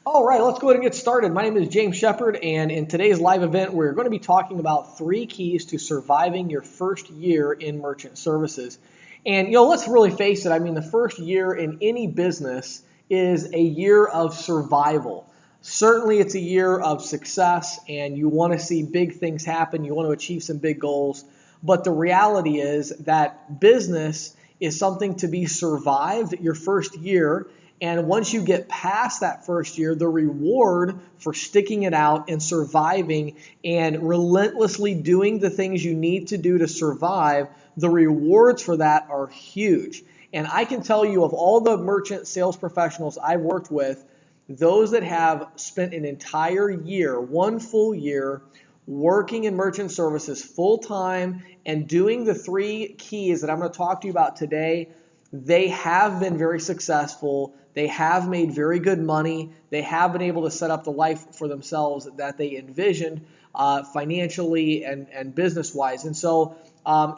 All right, let's go ahead and get started. My name is James Shepard, and in today's live event, we're going to be talking about 3 keys to surviving your first year in merchant services. And, let's really face it. I mean, the first year in any business is a year of survival. Certainly, it's a year of success, and you want to see big things happen. You want to achieve some big goals. But the reality is that business is something to be survived your first year. And once you get past that first year, the reward for sticking it out and surviving and relentlessly doing the things you need to do to survive, the rewards for that are huge. And I can tell you, of all the merchant sales professionals I've worked with, those that have spent an entire year, one full year, working in merchant services full time and doing the 3 keys that I'm going to talk to you about today, they have been very successful. They have made very good money. They have been able to set up the life for themselves that they envisioned financially and business-wise. And so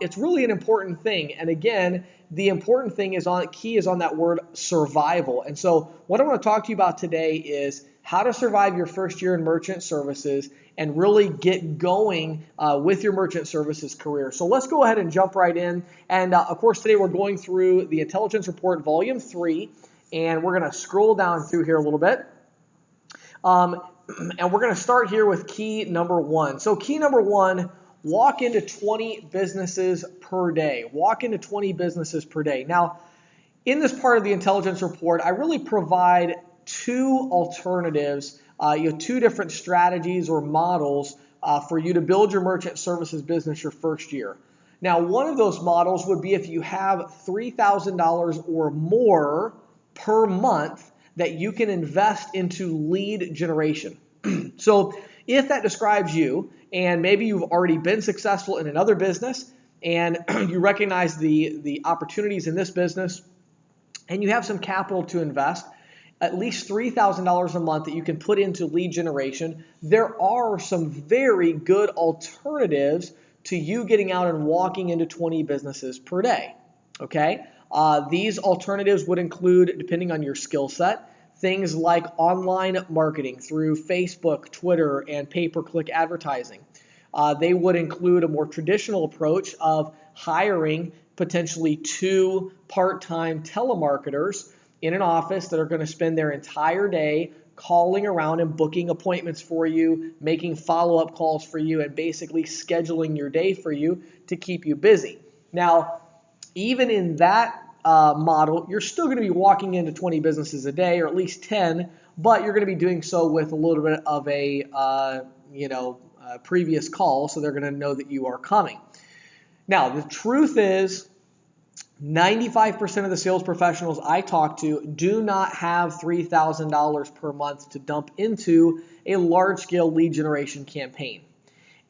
it's really an important thing. And again, the important thing is key is on that word survival. And so what I want to talk to you about today is how to survive your first year in merchant services and really get going with your merchant services career. So let's go ahead and jump right in. And of course, today we're going through the Intelligence Report Volume 3, and we're going to scroll down through here a little bit. And we're going to start here with key number 1. So key number 1, walk into 20 businesses per day. Walk into 20 businesses per day. Now, in this part of the Intelligence Report, I really provide 2 alternatives, 2 different strategies or models for you to build your merchant services business your first year. Now, one of those models would be if you have $3,000 or more per month that you can invest into lead generation. So if that describes you, and maybe you've already been successful in another business and you recognize the opportunities in this business and you have some capital to invest, at least $3,000 a month that you can put into lead generation, there are some very good alternatives to you getting out and walking into 20 businesses per day. Okay? These alternatives would include, depending on your skill set, things like online marketing through Facebook, Twitter, and pay-per-click advertising. They would include a more traditional approach of hiring potentially 2 part-time telemarketers in an office that are going to spend their entire day calling around and booking appointments for you, making follow-up calls for you, and basically scheduling your day for you to keep you busy. Now, even in that model, you're still going to be walking into 20 businesses a day, or at least 10, but you're going to be doing so with a little bit of a previous call, so they're going to know that you are coming. Now, the truth is, 95% of the sales professionals I talk to do not have $3,000 per month to dump into a large-scale lead generation campaign.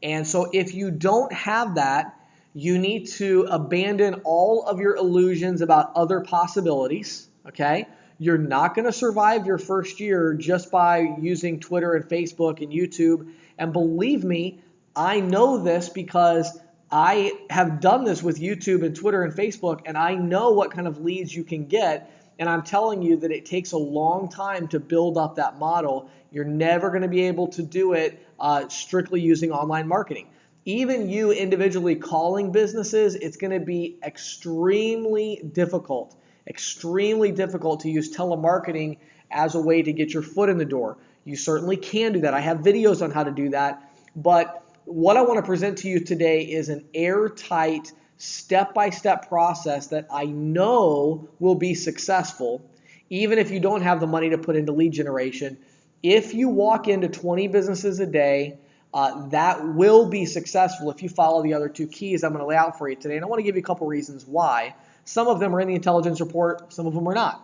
And so if you don't have that, you need to abandon all of your illusions about other possibilities, okay? You're not going to survive your first year just by using Twitter and Facebook and YouTube. And believe me, I know this because I have done this with YouTube and Twitter and Facebook, and I know what kind of leads you can get. And I'm telling you that it takes a long time to build up that model. You're never going to be able to do it strictly using online marketing. Even you individually calling businesses, it's going to be extremely difficult to use telemarketing as a way to get your foot in the door. You certainly can do that. I have videos on how to do that. But what I want to present to you today is an airtight, step-by-step process that I know will be successful, even if you don't have the money to put into lead generation. If you walk into 20 businesses a day, that will be successful if you follow the other 2 keys I'm going to lay out for you today. And I want to give you a couple reasons why. Some of them are in the Intelligence Report, some of them are not.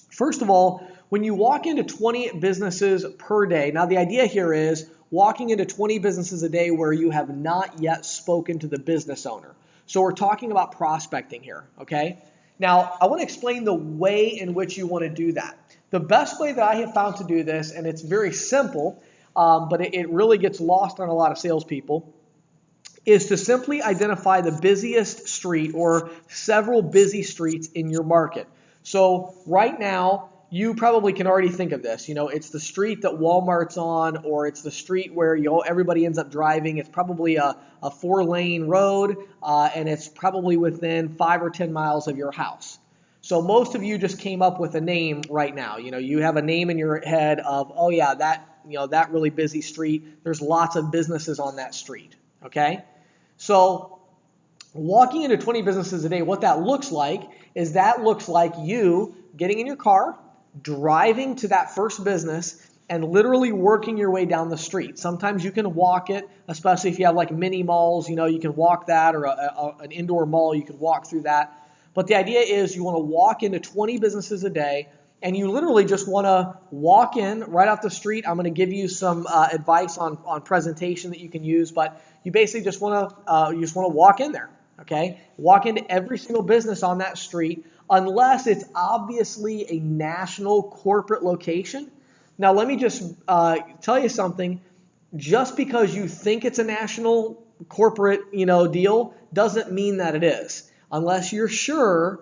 First of all, when you walk into 20 businesses per day, now the idea here is walking into 20 businesses a day where you have not yet spoken to the business owner. So we're talking about prospecting here, okay? Now, I want to explain the way in which you want to do that. The best way that I have found to do this, and it's very simple, but it really gets lost on a lot of salespeople, is to simply identify the busiest street or several busy streets in your market. So right now, you probably can already think of this. It's the street that Walmart's on, or it's the street where everybody ends up driving. It's probably a 4-lane road, and it's probably within 5 or 10 miles of your house. So most of you just came up with a name right now. You have a name in your head of, oh yeah, that really busy street. There's lots of businesses on that street. Okay? So walking into 20 businesses a day, what that looks like is you getting in your car, driving to that first business, and literally working your way down the street. Sometimes you can walk it, especially if you have like mini malls, you can walk that, or an indoor mall, you can walk through that. But the idea is you want to walk into 20 businesses a day, and you literally just want to walk in right off the street. I'm going to give you some advice on presentation that you can use, but you basically just want to walk in there. Okay, walk into every single business on that street, unless it's obviously a national corporate location. Now, let me just tell you something. Just because you think it's a national corporate, deal doesn't mean that it is. Unless you're sure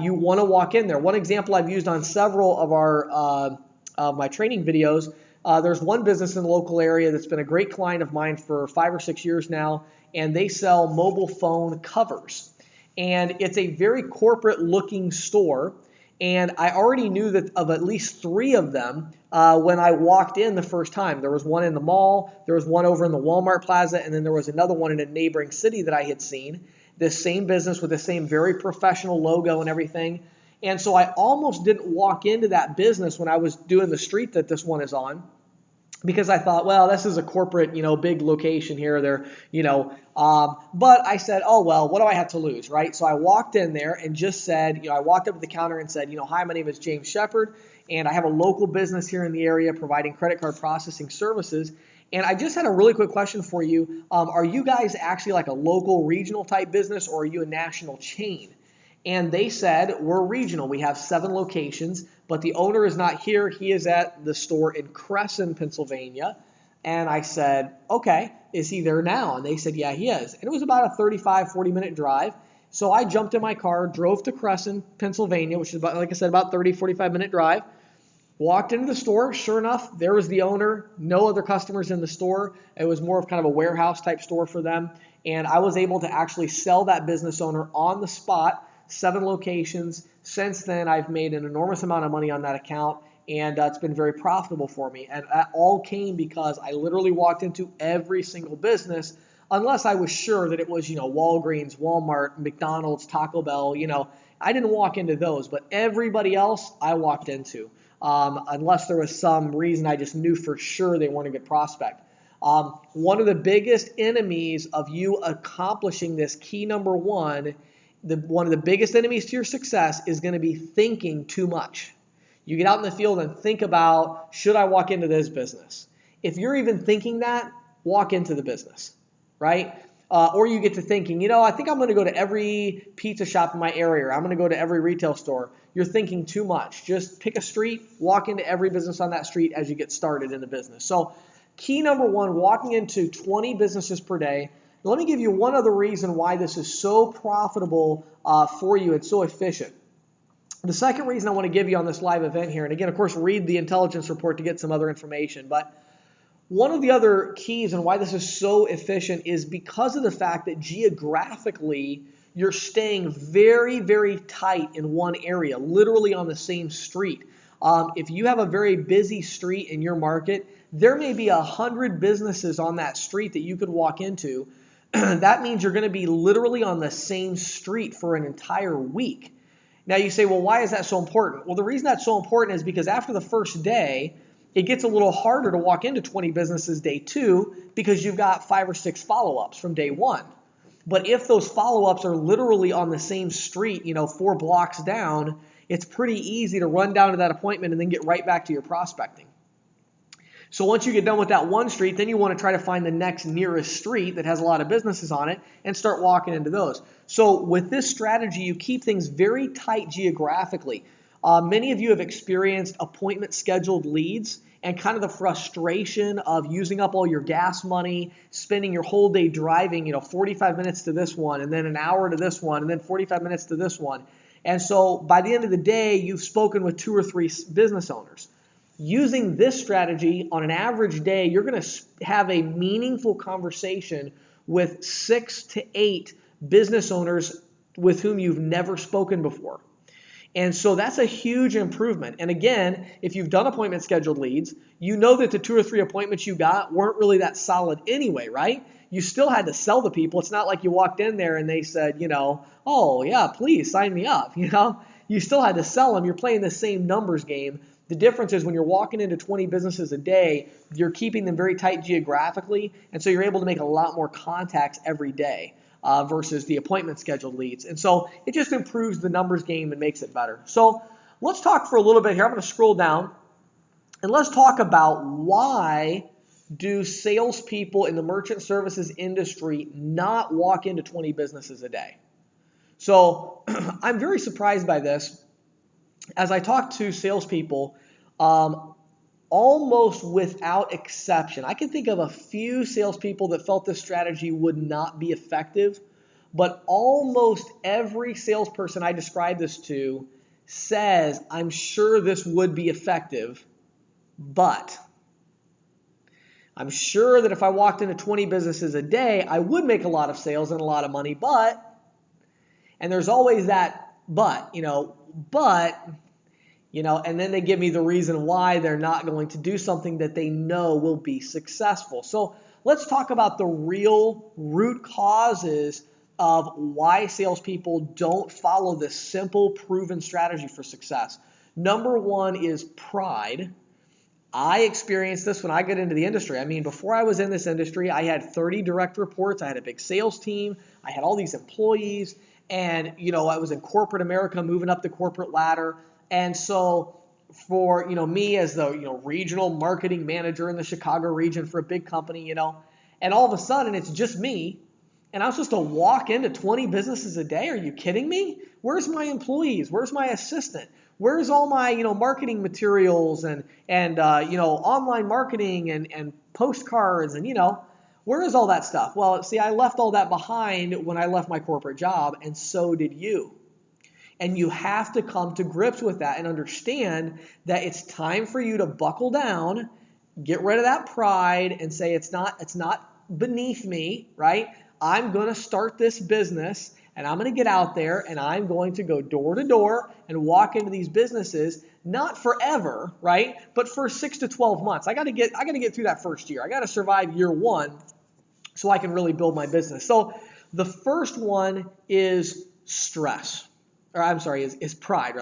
you want to walk in there. One example I've used on several of my training videos. There's one business in the local area that's been a great client of mine for 5 or 6 years now, and they sell mobile phone covers. And it's a very corporate looking store. And I already knew that of at least 3 of them when I walked in the first time. There was one in the mall, there was one over in the Walmart Plaza, and then there was another one in a neighboring city that I had seen. This same business with the same very professional logo and everything. And so I almost didn't walk into that business when I was doing the street that this one is on, because I thought, well, this is a corporate, big location here. But I said, oh, well, what do I have to lose, right? So I walked in there and just said, I walked up to the counter and said, hi, my name is James Shepard, and I have a local business here in the area providing credit card processing services. And I just had a really quick question for you. Are you guys actually like a local regional type business, or are you a national chain? And they said, we're regional. We have 7 locations, but the owner is not here. He is at the store in Cresson, Pennsylvania. And I said, okay, is he there now? And they said, yeah, he is. And it was about a 35, 40-minute drive. So I jumped in my car, drove to Cresson, Pennsylvania, which is about, like I said, about 30, 45-minute drive. Walked into the store. Sure enough, there was the owner. No other customers in the store. It was more of kind of a warehouse type store for them. And I was able to actually sell that business owner on the spot, 7 locations. Since then, I've made an enormous amount of money on that account, and it's been very profitable for me. And that all came because I literally walked into every single business, unless I was sure that it was, Walgreens, Walmart, McDonald's, Taco Bell. I didn't walk into those, but everybody else I walked into. Unless there was some reason I just knew for sure they weren't a good prospect. One of the biggest enemies of you accomplishing this key number 1, one of the biggest enemies to your success is going to be thinking too much. You get out in the field and think about, should I walk into this business? If you're even thinking that, walk into the business, right? Or you get to thinking, I think I'm going to go to every pizza shop in my area, or I'm going to go to every retail store. You're thinking too much. Just pick a street, walk into every business on that street as you get started in the business. So key number 1, walking into 20 businesses per day. Let me give you one other reason why this is so profitable for you and so efficient. The second reason I want to give you on this live event here, and again, of course, read the intelligence report to get some other information, but one of the other keys and why this is so efficient is because of the fact that geographically you're staying very, very tight in one area, literally on the same street. If you have a very busy street in your market, there may be 100 businesses on that street that you could walk into. That means you're going to be literally on the same street for an entire week. Now you say, well, why is that so important? Well, the reason that's so important is because after the first day, it gets a little harder to walk into 20 businesses day 2 because you've got 5 or 6 follow-ups from day 1. But if those follow-ups are literally on the same street, 4 blocks down, it's pretty easy to run down to that appointment and then get right back to your prospecting. So once you get done with that one street, then you want to try to find the next nearest street that has a lot of businesses on it and start walking into those. So with this strategy, you keep things very tight geographically. Many of you have experienced appointment scheduled leads and kind of the frustration of using up all your gas money, spending your whole day driving, 45 minutes to this one, and then an hour to this one, and then 45 minutes to this one. And so by the end of the day, you've spoken with 2 or 3 business owners. Using this strategy on an average day, you're going to have a meaningful conversation with 6 to 8 business owners with whom you've never spoken before. And so that's a huge improvement. And again, if you've done appointment scheduled leads, you know that the 2 or 3 appointments you got weren't really that solid anyway, right? You still had to sell the people. It's not like you walked in there and they said, oh yeah, please sign me up. You still had to sell them. You're playing the same numbers game. The difference is when you're walking into 20 businesses a day, you're keeping them very tight geographically, and so you're able to make a lot more contacts every day versus the appointment scheduled leads. And so it just improves the numbers game and makes it better. So let's talk for a little bit here. I'm going to scroll down, and let's talk about why do salespeople in the merchant services industry not walk into 20 businesses a day? So I'm very surprised by this. As I talk to salespeople, almost without exception, I can think of a few salespeople that felt this strategy would not be effective, but almost every salesperson I describe this to says, I'm sure this would be effective, but I'm sure that if I walked into 20 businesses a day, I would make a lot of sales and a lot of money, but, and there's always that but, and then they give me the reason why they're not going to do something that they know will be successful. So let's talk about the real root causes of why salespeople don't follow this simple, proven strategy for success. Number one is pride. I experienced this when I got into the industry. I mean, before I was in this industry, I had 30 direct reports. I had a big sales team. I had all these employees. And, I was in corporate America, moving up the corporate ladder. And so for, me as the, regional marketing manager in the Chicago region for a big company, and all of a sudden it's just me. And I'm supposed to walk into 20 businesses a day. Are you kidding me? Where's my employees? Where's my assistant? Where's all my, marketing materials and online marketing and postcards and, where is all that stuff? Well, see, I left all that behind when I left my corporate job, and so did you. And you have to come to grips with that and understand that it's time for you to buckle down, get rid of that pride and say it's not beneath me, right? I'm going to start this business and I'm going to get out there and I'm going to go door to door and walk into these businesses, not forever, right? But for 6 to 12 months. I got to get through that first year. I got to survive year 1 so I can really build my business. So the first one is stress. Is pride,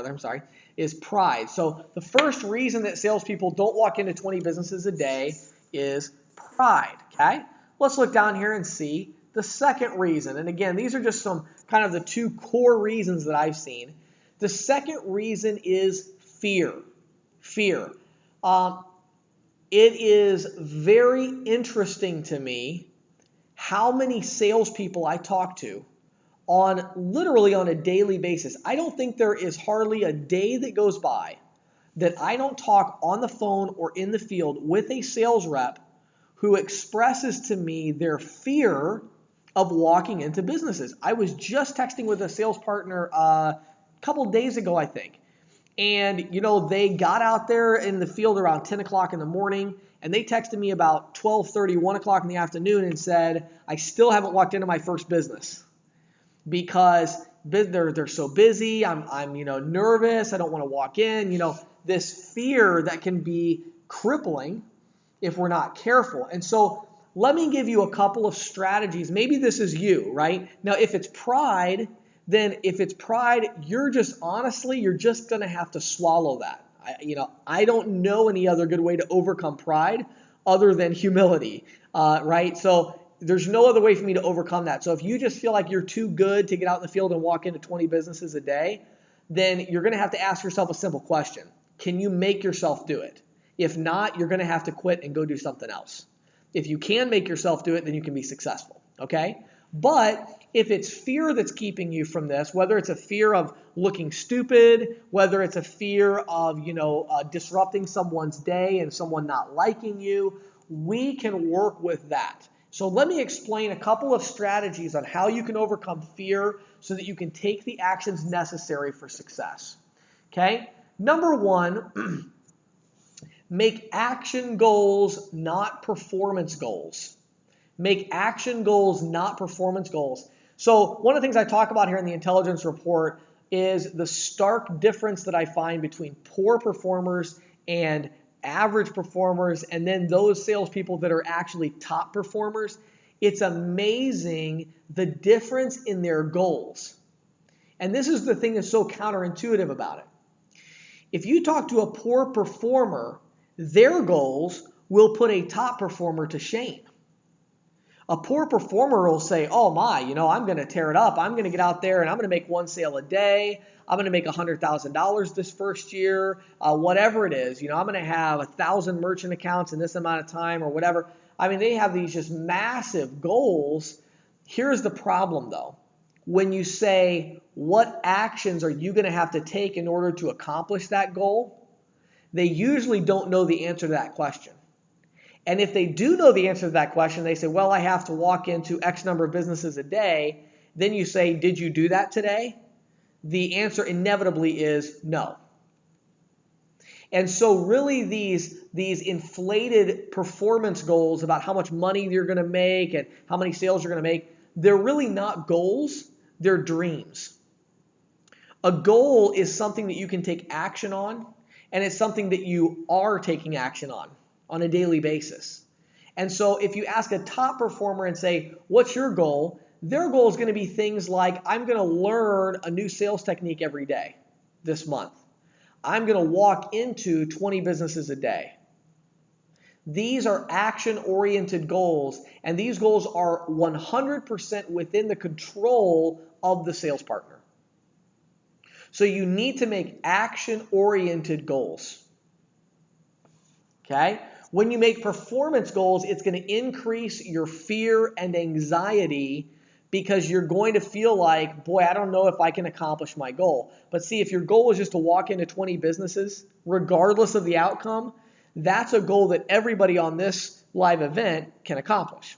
is pride. So the first reason that salespeople don't walk into 20 businesses a day is pride, okay? Let's look down here and see the second reason. And again, these are just some kind of the 2 core reasons that I've seen. The second reason is fear. Fear. It is very interesting to me how many salespeople I talk to literally on a daily basis. I don't think there is hardly a day that goes by that I don't talk on the phone or in the field with a sales rep who expresses to me their fear of walking into businesses. I was just texting with a sales partner a couple days ago, I think. And, they got out there in the field around 10 o'clock in the morning, and they texted me about 12:30, 1 o'clock in the afternoon and said, I still haven't walked into my first business because they're so busy. I'm nervous. I don't want to walk in. This fear that can be crippling if we're not careful. And so let me give you a couple of strategies. Maybe this is you, right? Now, if it's pride, you're just going to have to swallow that. I don't know any other good way to overcome pride other than humility, right? So there's no other way for me to overcome that. So if you just feel like you're too good to get out in the field and walk into 20 businesses a day, then you're going to have to ask yourself a simple question. Can you make yourself do it? If not, you're going to have to quit and go do something else. If you can make yourself do it, then you can be successful, okay? But if it's fear that's keeping you from this, whether it's a fear of looking stupid, whether it's a fear of, disrupting someone's day and someone not liking you, we can work with that. So let me explain a couple of strategies on how you can overcome fear so that you can take the actions necessary for success. Okay? Number one, make action goals, not performance goals. Make action goals, not performance goals. So one of the things I talk about here in the intelligence report is the stark difference that I find between poor performers and average performers, and then those salespeople that are actually top performers. It's amazing the difference in their goals. And this is the thing that's so counterintuitive about it. If you talk to a poor performer, their goals will put a top performer to shame. A poor performer will say, oh my, I'm going to tear it up. I'm going to get out there and I'm going to make one sale a day. I'm going to make $100,000 this first year, whatever it is. I'm going to have 1,000 merchant accounts in this amount of time or whatever. I mean, they have these just massive goals. Here's the problem though. When you say, what actions are you going to have to take in order to accomplish that goal? They usually don't know the answer to that question. And if they do know the answer to that question, they say, well, I have to walk into X number of businesses a day. Then you say, did you do that today? The answer inevitably is no. And so really these inflated performance goals about how much money you're going to make and how many sales you're going to make, they're really not goals, they're dreams. A goal is something that you can take action on, and it's something that you are taking action on a daily basis. And so if you ask a top performer and say, what's your goal? Their goal is going to be things like, I'm going to learn a new sales technique every day this month. I'm going to walk into 20 businesses a day. These are action-oriented goals, and these goals are 100% within the control of the sales partner. So you need to make action-oriented goals. Okay? When you make performance goals, it's going to increase your fear and anxiety because you're going to feel like, boy, I don't know if I can accomplish my goal. But see, if your goal is just to walk into 20 businesses, regardless of the outcome, that's a goal that everybody on this live event can accomplish.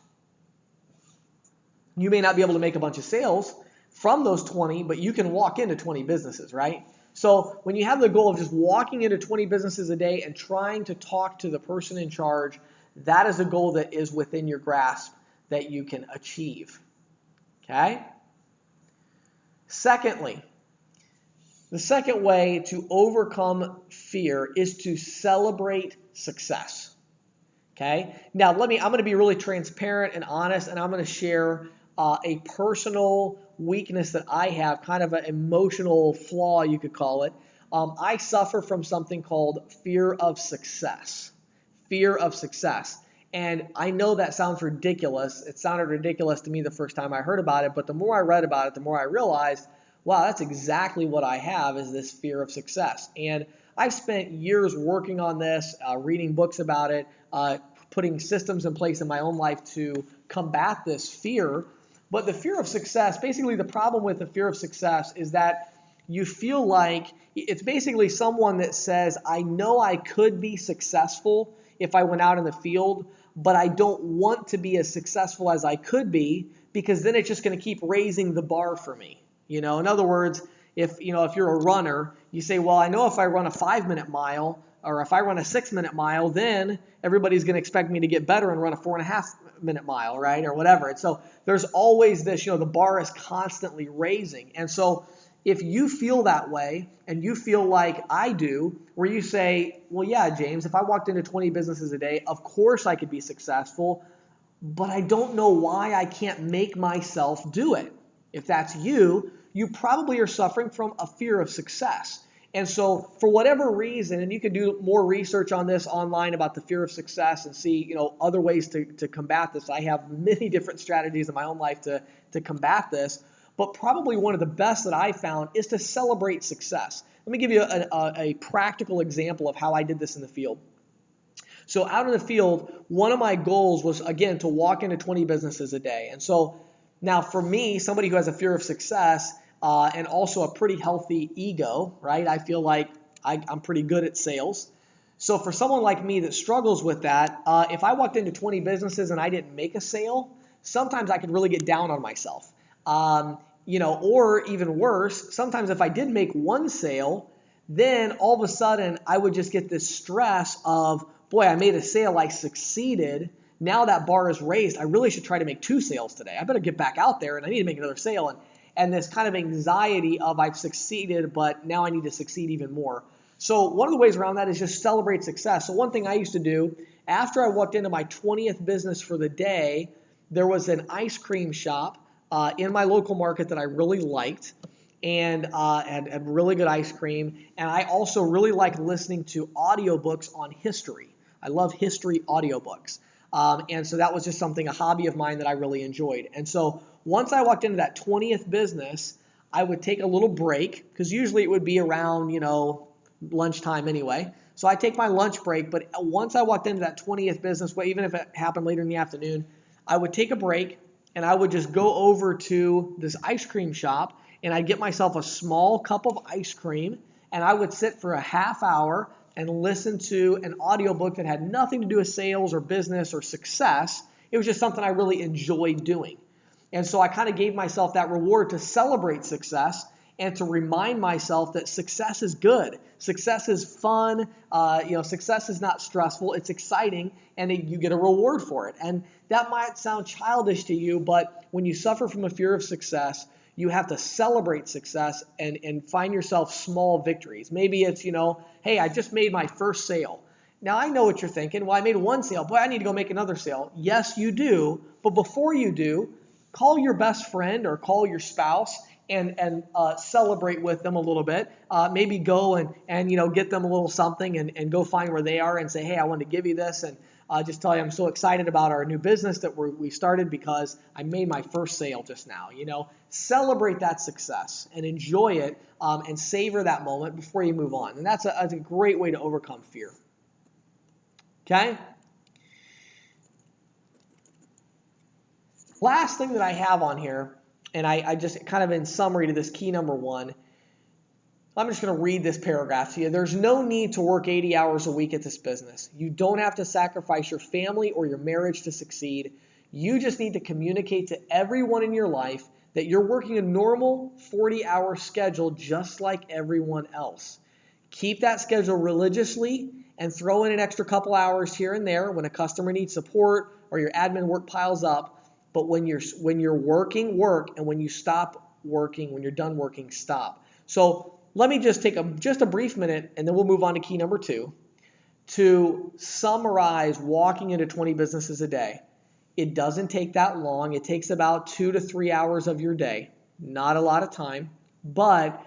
You may not be able to make a bunch of sales from those 20, but you can walk into 20 businesses, right? So when you have the goal of just walking into 20 businesses a day and trying to talk to the person in charge, that is a goal that is within your grasp that you can achieve. Okay? Secondly, the second way to overcome fear is to celebrate success. Okay? Now, I'm going to be really transparent and honest, and I'm going to share a personal weakness that I have, kind of an emotional flaw, you could call it. I suffer from something called fear of success. Fear of success. And I know that sounds ridiculous. It sounded ridiculous to me the first time I heard about it, but the more I read about it, the more I realized, wow, that's exactly what I have, is this fear of success. And I've spent years working on this, reading books about it, putting systems in place in my own life to combat this fear. But the fear of success, basically the problem with the fear of success is that you feel like it's basically someone that says, I know I could be successful if I went out in the field, but I don't want to be as successful as I could be because then it's just going to keep raising the bar for me. In other words, if you're a runner, you say, well, I know if I run a 5-minute mile or if I run a 6-minute mile, then everybody's going to expect me to get better and run a 4.5-minute mile, right? Or whatever. And so there's always this, the bar is constantly raising. And so if you feel that way and you feel like I do, where you say, well, yeah, James, if I walked into 20 businesses a day, of course I could be successful, but I don't know why I can't make myself do it. If that's you, you probably are suffering from a fear of success. And so for whatever reason, and you can do more research on this online about the fear of success and see, other ways to combat this. I have many different strategies in my own life to combat this. But probably one of the best that I found is to celebrate success. Let me give you a practical example of how I did this in the field. So out in the field, one of my goals was, again, to walk into 20 businesses a day. And so now for me, somebody who has a fear of success and also a pretty healthy ego, right? I feel like I'm pretty good at sales. So for someone like me that struggles with that, if I walked into 20 businesses and I didn't make a sale, sometimes I could really get down on myself. Or even worse, sometimes if I did make one sale, then all of a sudden I would just get this stress of, boy, I made a sale, I succeeded. Now that bar is raised. I really should try to make 2 sales today. I better get back out there and I need to make another sale. And this kind of anxiety of I've succeeded, but now I need to succeed even more. So one of the ways around that is just celebrate success. So one thing I used to do, after I walked into my 20th business for the day, there was an ice cream shop in my local market that I really liked and had really good ice cream. And I also really like listening to audiobooks on history. I love history audiobooks. And so that was just a hobby of mine that I really enjoyed. And so once I walked into that 20th business, I would take a little break because usually it would be around, lunchtime anyway. So I take my lunch break, but once I walked into that 20th business, even if it happened later in the afternoon, I would take a break and I would just go over to this ice cream shop and I'd get myself a small cup of ice cream and I would sit for a half hour and listen to an audiobook that had nothing to do with sales or business or success. It was just something I really enjoyed doing. And so I kind of gave myself that reward to celebrate success and to remind myself that success is good. Success is fun. Success is not stressful. It's exciting, and you get a reward for it. And that might sound childish to you, but when you suffer from a fear of success, you have to celebrate success and find yourself small victories. Maybe it's, hey, I just made my first sale. Now, I know what you're thinking. Well, I made one sale. Boy, I need to go make another sale. Yes, you do. But before you do, call your best friend or call your spouse and celebrate with them a little bit. Maybe go and get them a little something and go find where they are and say, hey, I want to give you this. And just tell you I'm so excited about our new business that we started because I made my first sale just now. Celebrate that success and enjoy it and savor that moment before you move on. And that's a great way to overcome fear. Okay? Last thing that I have on here, and I just kind of in summary to this key number 1, I'm just going to read this paragraph to you. There's no need to work 80 hours a week at this business. You don't have to sacrifice your family or your marriage to succeed. You just need to communicate to everyone in your life that you're working a normal 40-hour schedule just like everyone else. Keep that schedule religiously and throw in an extra couple hours here and there when a customer needs support or your admin work piles up. But when you're working, work, and when you stop working, when you're done working, stop. So let me just take just a brief minute, and then we'll move on to key number 2, to summarize walking into 20 businesses a day. It doesn't take that long. It takes about 2 to 3 hours of your day. Not a lot of time, but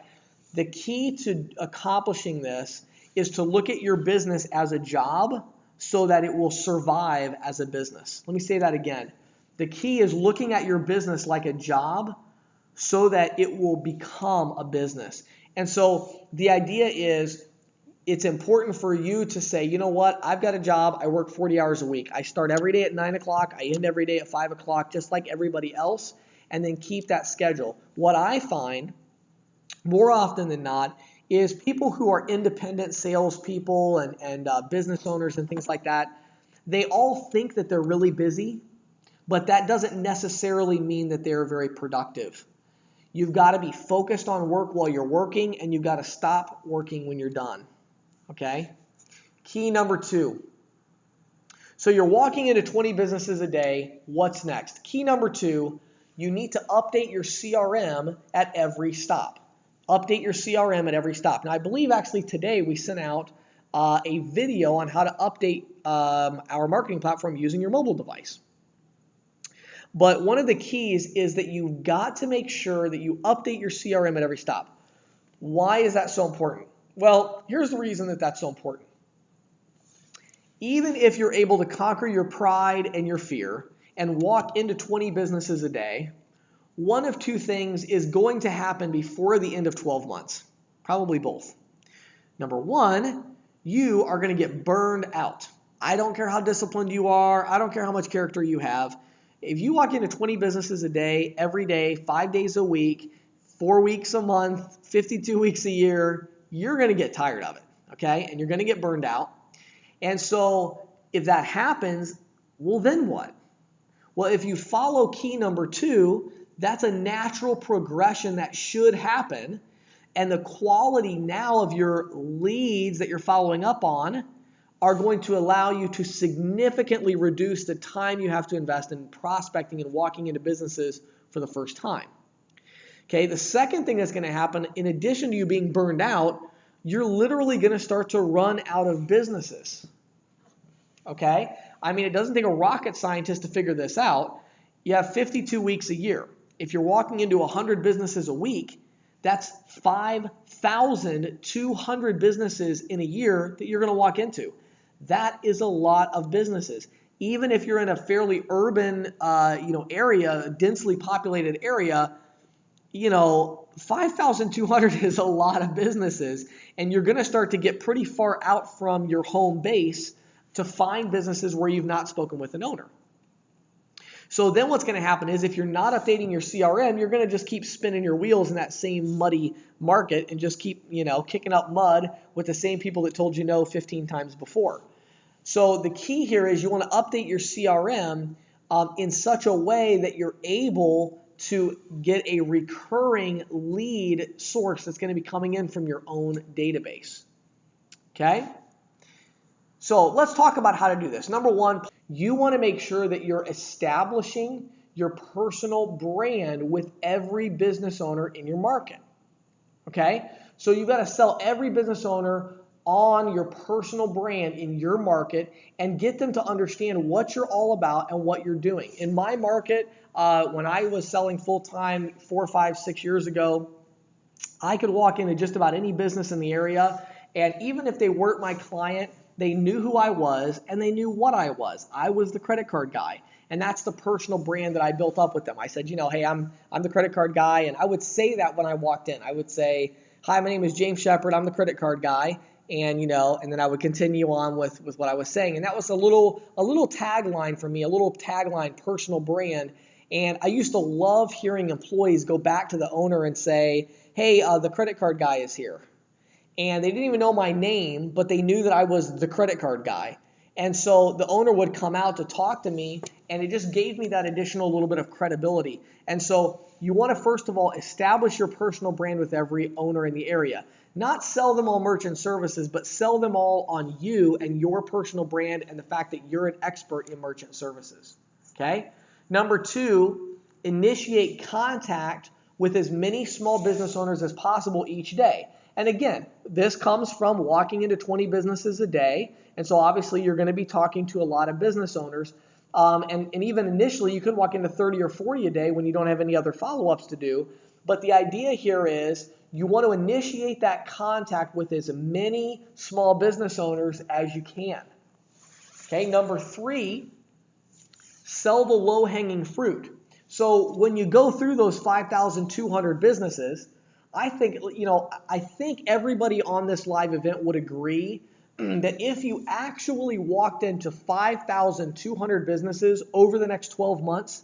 the key to accomplishing this is to look at your business as a job so that it will survive as a business. Let me say that again. The key is looking at your business like a job so that it will become a business. And so the idea is it's important for you to say, you know what, I've got a job. I work 40 hours a week. I start every day at 9 o'clock. I end every day at 5 o'clock, just like everybody else, and then keep that schedule. What I find more often than not is people who are independent salespeople and business owners and things like that, they all think that they're really busy. But that doesn't necessarily mean that they're very productive. You've got to be focused on work while you're working, and you've got to stop working when you're done. Okay? Key number 2. So you're walking into 20 businesses a day. What's next? Key number 2, you need to update your CRM at every stop. Update your CRM at every stop. Now, I believe actually today we sent out a video on how to update our marketing platform using your mobile device. But one of the keys is that you've got to make sure that you update your CRM at every stop. Why is that so important? Well, here's the reason that that's so important. Even if you're able to conquer your pride and your fear and walk into 20 businesses a day, one of 2 things is going to happen before the end of 12 months. Probably both. Number 1, you are going to get burned out. I don't care how disciplined you are. I don't care how much character you have. If you walk into 20 businesses a day, every day, 5 days a week, 4 weeks a month, 52 weeks a year, you're going to get tired of it, okay? And you're going to get burned out. And so if that happens, well, then what? Well, if you follow key number 2, that's a natural progression that should happen. And the quality now of your leads that you're following up on are going to allow you to significantly reduce the time you have to invest in prospecting and walking into businesses for the first time. Okay, the second thing that's going to happen, in addition to you being burned out, you're literally going to start to run out of businesses. Okay? I mean, it doesn't take a rocket scientist to figure this out. You have 52 weeks a year. If you're walking into 100 businesses a week, that's 5,200 businesses in a year that you're going to walk into. That is a lot of businesses. Even if you're in a fairly urban, area, densely populated area, 5,200 is a lot of businesses, and you're going to start to get pretty far out from your home base to find businesses where you've not spoken with an owner. So then what's going to happen is if you're not updating your CRM, you're going to just keep spinning your wheels in that same muddy market and just keep, kicking up mud with the same people that told you no 15 times before. So the key here is you want to update your CRM in such a way that you're able to get a recurring lead source that's going to be coming in from your own database. Okay? So let's talk about how to do this. Number one, you want to make sure that you're establishing your personal brand with every business owner in your market. Okay? So you've got to sell every business owner on your personal brand in your market and get them to understand what you're all about and what you're doing. In my market, when I was selling full-time 4, 5, 6 years ago, I could walk into just about any business in the area, and even if they weren't my client, they knew who I was and they knew what I was. I was the credit card guy, and that's the personal brand that I built up with them. I said, hey, I'm the credit card guy, and I would say that when I walked in. I would say, hi, my name is James Shepard. I'm the credit card guy. And and then I would continue on with what I was saying. And that was a little tagline for me, a little tagline, personal brand. And I used to love hearing employees go back to the owner and say, hey, the credit card guy is here. And they didn't even know my name, but they knew that I was the credit card guy. And so the owner would come out to talk to me, and it just gave me that additional little bit of credibility. And so you want to, first of all, establish your personal brand with every owner in the area. Not sell them all merchant services, but sell them all on you and your personal brand and the fact that you're an expert in merchant services. Okay? Number 2, initiate contact with as many small business owners as possible each day. And again, this comes from walking into 20 businesses a day. And so obviously you're going to be talking to a lot of business owners. And even initially you could walk into 30 or 40 a day when you don't have any other follow-ups to do. But the idea here is you want to initiate that contact with as many small business owners as you can. Okay, number 3, sell the low-hanging fruit. So when you go through those 5,200 businesses, I think everybody on this live event would agree that if you actually walked into 5,200 businesses over the next 12 months,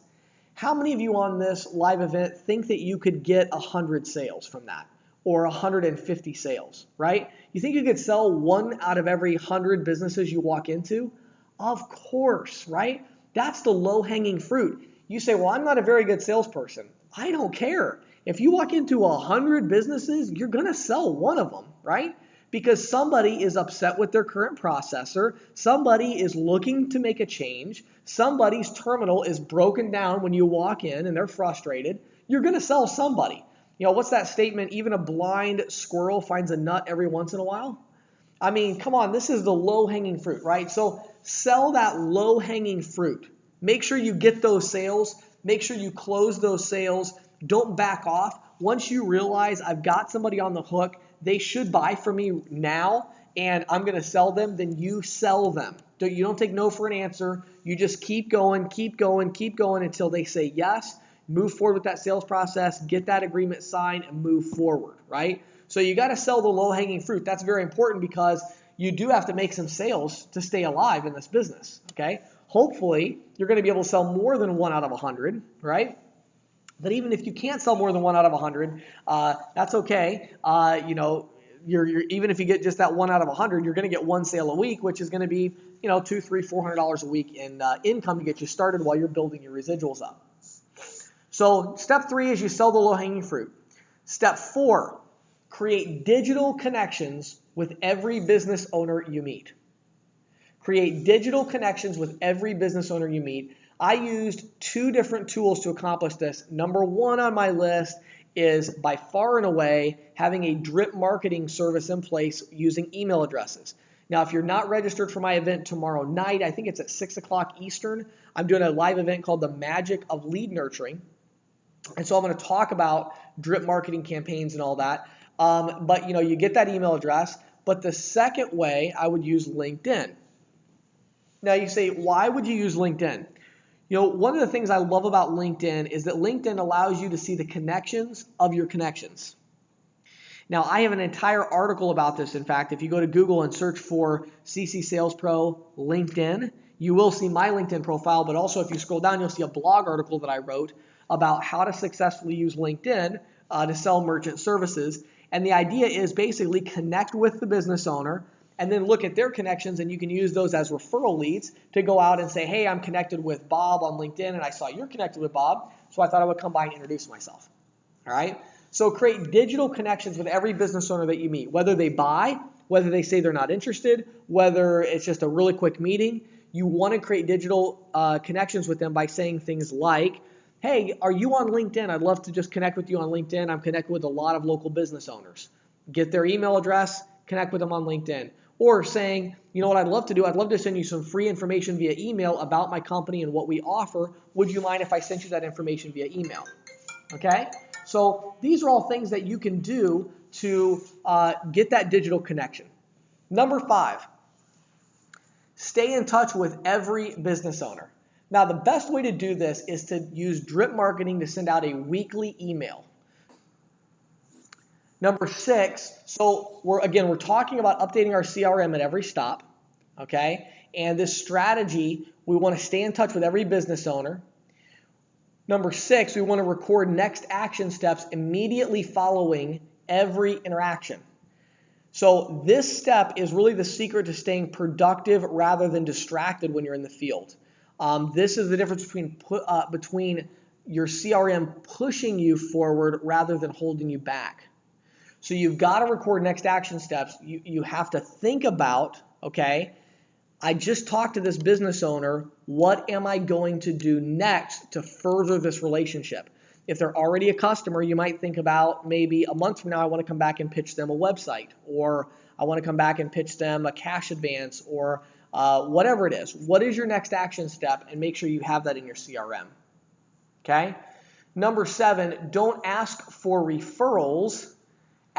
how many of you on this live event think that you could get 100 sales from that or 150 sales, right? You think you could sell 1 out of every 100 businesses you walk into? Of course, right? That's the low-hanging fruit. You say, well, I'm not a very good salesperson. I don't care. If you walk into 100 businesses, you're going to sell 1 of them, right? Because somebody is upset with their current processor, somebody is looking to make a change, somebody's terminal is broken down when you walk in and they're frustrated, you're going to sell somebody. What's that statement? Even a blind squirrel finds a nut every once in a while. I mean, come on, this is the low-hanging fruit, right? So sell that low-hanging fruit. Make sure you get those sales. Make sure you close those sales. Don't back off. Once you realize I've got somebody on the hook, they should buy from me now, and I'm going to sell them, then you sell them. You don't take no for an answer. You just keep going until they say yes. Move forward with that sales process, get that agreement signed, and move forward, right? So you got to sell the low-hanging fruit. That's very important because you do have to make some sales to stay alive in this business, okay? Hopefully, you're going to be able to sell more than 1 out of 100, right? But even if you can't sell more than 1 out of 100, that's okay. even if you get just that 1 out of 100, you're going to get 1 sale a week, which is going to be, $200, $300, $400 a week in income to get you started while you're building your residuals up. So step 3 is you sell the low-hanging fruit. Step 4, create digital connections with every business owner you meet. Create digital connections with every business owner you meet. I used 2 different tools to accomplish this. Number 1 on my list is by far and away having a drip marketing service in place using email addresses. Now, if you're not registered for my event tomorrow night, I think it's at 6 o'clock Eastern, I'm doing a live event called The Magic of Lead Nurturing. And so I'm going to talk about drip marketing campaigns and all that. But you get that email address. But the second way, I would use LinkedIn. Now you say, why would you use LinkedIn? One of the things I love about LinkedIn is that LinkedIn allows you to see the connections of your connections. Now, I have an entire article about this. In fact, if you go to Google and search for CC Sales Pro LinkedIn, you will see my LinkedIn profile. But also, if you scroll down, you'll see a blog article that I wrote about how to successfully use LinkedIn to sell merchant services. And the idea is basically connect with the business owner and then look at their connections, and you can use those as referral leads to go out and say, hey, I'm connected with Bob on LinkedIn, and I saw you're connected with Bob, so I thought I would come by and introduce myself. All right? So create digital connections with every business owner that you meet, whether they buy, whether they say they're not interested, whether it's just a really quick meeting. You want to create digital connections with them by saying things like, hey, are you on LinkedIn? I'd love to just connect with you on LinkedIn. I'm connected with a lot of local business owners. Get their email address, connect with them on LinkedIn. Or saying, you know what I'd love to do? I'd love to send you some free information via email about my company and what we offer. Would you mind if I sent you that information via email? Okay? So these are all things that you can do to get that digital connection. Number 5, stay in touch with every business owner. Now, the best way to do this is to use drip marketing to send out a weekly email. Number 6, so we're talking about updating our CRM at every stop, okay? And this strategy, we want to stay in touch with every business owner. Number 6, we want to record next action steps immediately following every interaction. So this step is really the secret to staying productive rather than distracted when you're in the field. This is the difference between your CRM pushing you forward rather than holding you back. So you've got to record next action steps. You have to think about, okay, I just talked to this business owner. What am I going to do next to further this relationship? If they're already a customer, you might think about maybe a month from now, I want to come back and pitch them a website, or I want to come back and pitch them a cash advance, or whatever it is. What is your next action step? And make sure you have that in your CRM. Okay? Number 7, don't ask for referrals.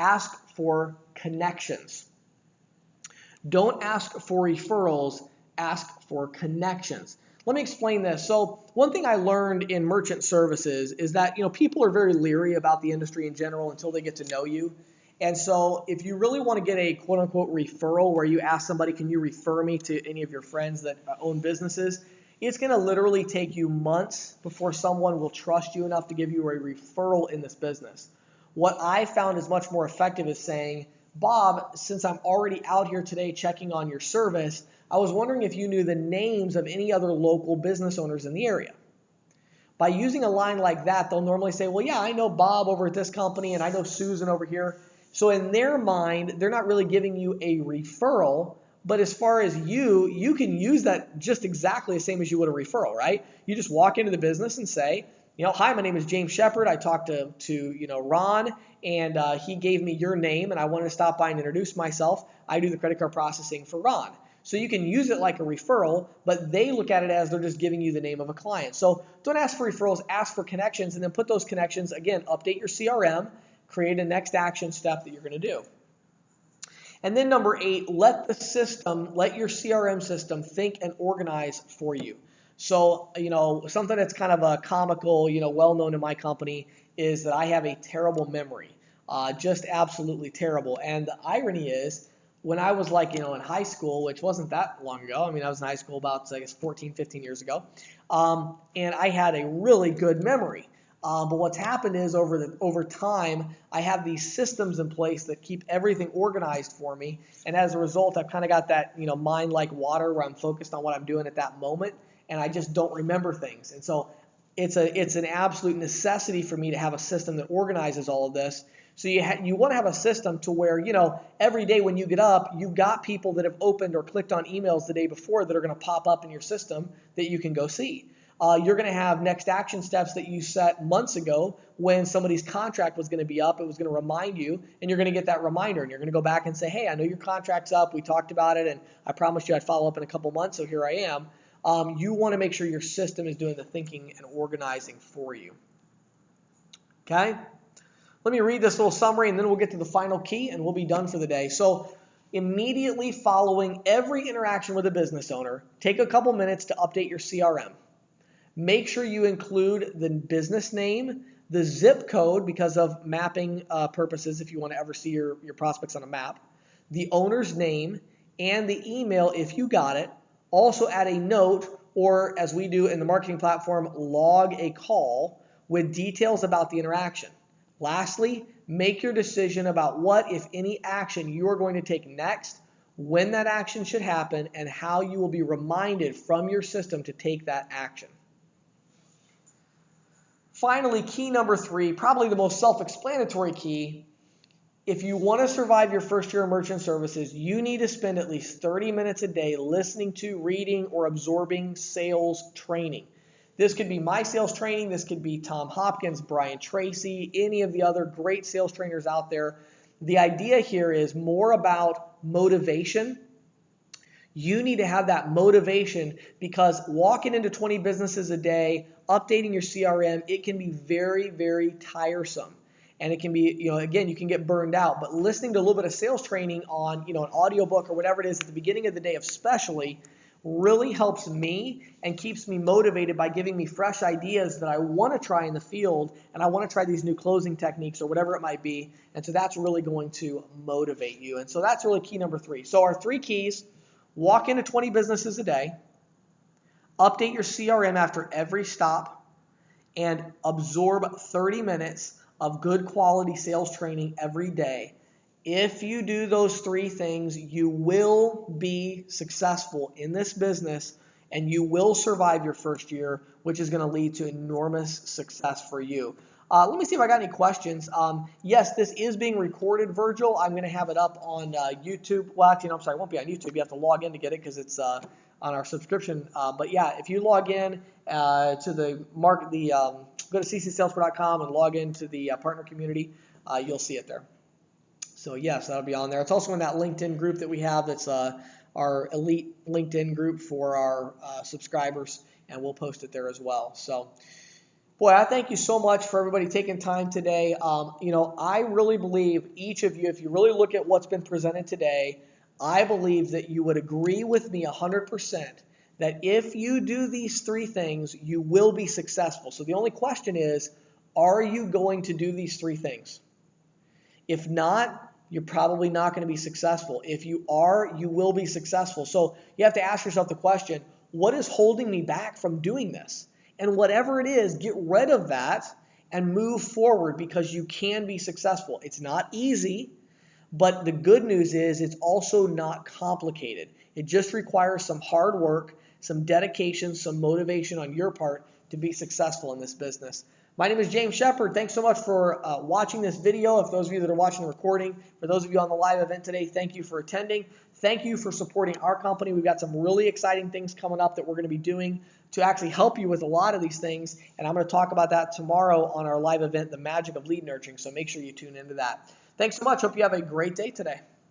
Ask for connections. Don't ask for referrals, ask for connections. Let me explain this. So one thing I learned in merchant services is that people are very leery about the industry in general until they get to know you. And so if you really want to get a quote unquote referral where you ask somebody, can you refer me to any of your friends that own businesses, it's going to literally take you months before someone will trust you enough to give you a referral in this business. What I found is much more effective is saying, Bob, since I'm already out here today checking on your service, I was wondering if you knew the names of any other local business owners in the area. By using a line like that, they'll normally say, well, yeah, I know Bob over at this company and I know Susan over here. So in their mind, they're not really giving you a referral, but as far as you can use that just exactly the same as you would a referral, right? You just walk into the business and say, hi, my name is James Shepard. I talked to Ron, and he gave me your name, and I wanted to stop by and introduce myself. I do the credit card processing for Ron. So you can use it like a referral, but they look at it as they're just giving you the name of a client. So don't ask for referrals, ask for connections, and then put those connections, again, update your CRM, create a next action step that you're going to do. And then number 8, let your CRM system think and organize for you. So, something that's kind of a comical, well-known in my company is that I have a terrible memory, just absolutely terrible. And the irony is, when I was in high school, which wasn't that long ago, I was in high school about, 14, 15 years ago, and I had a really good memory. But what's happened is over time, I have these systems in place that keep everything organized for me. And as a result, I've kind of got that, mind like water where I'm focused on what I'm doing at that moment, and I just don't remember things. And so it's an absolute necessity for me to have a system that organizes all of this. So you want to have a system to where, every day when you get up, you've got people that have opened or clicked on emails the day before that are going to pop up in your system that you can go see. You're going to have next action steps that you set months ago when somebody's contract was going to be up. It was going to remind you, and you're going to get that reminder, and you're going to go back and say, hey, I know your contract's up. We talked about it, and I promised you I'd follow up in a couple months, so here I am. You want to make sure your system is doing the thinking and organizing for you. Okay? Let me read this little summary, and then we'll get to the final key, and we'll be done for the day. So immediately following every interaction with a business owner, take a couple minutes to update your CRM. Make sure you include the business name, the zip code because of mapping purposes if you want to ever see your prospects on a map, the owner's name, and the email if you got it. Also add a note, or as we do in the marketing platform, log a call with details about the interaction. Lastly, make your decision about what, if any, action you are going to take next, when that action should happen, and how you will be reminded from your system to take that action. Finally, key number 3, probably the most self-explanatory key. If you want to survive your first year of merchant services, you need to spend at least 30 minutes a day listening to, reading, or absorbing sales training. This could be my sales training. This could be Tom Hopkins, Brian Tracy, any of the other great sales trainers out there. The idea here is more about motivation. You need to have that motivation because walking into 20 businesses a day, updating your CRM, it can be very, very tiresome. And it can be, again, you can get burned out. But listening to a little bit of sales training on, an audiobook or whatever it is at the beginning of the day especially really helps me and keeps me motivated by giving me fresh ideas that I want to try in the field, and I want to try these new closing techniques or whatever it might be. And so that's really going to motivate you. And so that's really key number 3. So our 3 keys: walk into 20 businesses a day, update your CRM after every stop, and absorb 30 minutes of good quality sales training every day. If you do those 3 things, you will be successful in this business and you will survive your first year, which is going to lead to enormous success for you. Let me see if I got any questions. Yes, this is being recorded, Virgil. I'm going to have it up on YouTube. Well, actually, no, I'm sorry, it won't be on YouTube. You have to log in to get it because it's on our subscription. But yeah, if you log in to the go to ccsalespro.com and log into the partner community, you'll see it there. So yes, that'll be on there. It's also in that LinkedIn group that we have. That's our elite LinkedIn group for our subscribers, and we'll post it there as well. So, boy, I thank you so much for everybody taking time today. I really believe each of you, if you really look at what's been presented today, I believe that you would agree with me 100% that if you do these 3 things, you will be successful. So the only question is, are you going to do these 3 things? If not, you're probably not going to be successful. If you are, you will be successful. So you have to ask yourself the question, what is holding me back from doing this? And whatever it is, get rid of that and move forward because you can be successful. It's not easy, but the good news is it's also not complicated. It just requires some hard work, some dedication, some motivation on your part to be successful in this business. My name is James Shepard. Thanks so much for watching this video. For those of you that are watching the recording, for those of you on the live event today, thank you for attending. Thank you for supporting our company. We've got some really exciting things coming up that we're going to be doing to actually help you with a lot of these things. And I'm going to talk about that tomorrow on our live event, The Magic of Lead Nurturing. So make sure you tune into that. Thanks so much. Hope you have a great day today.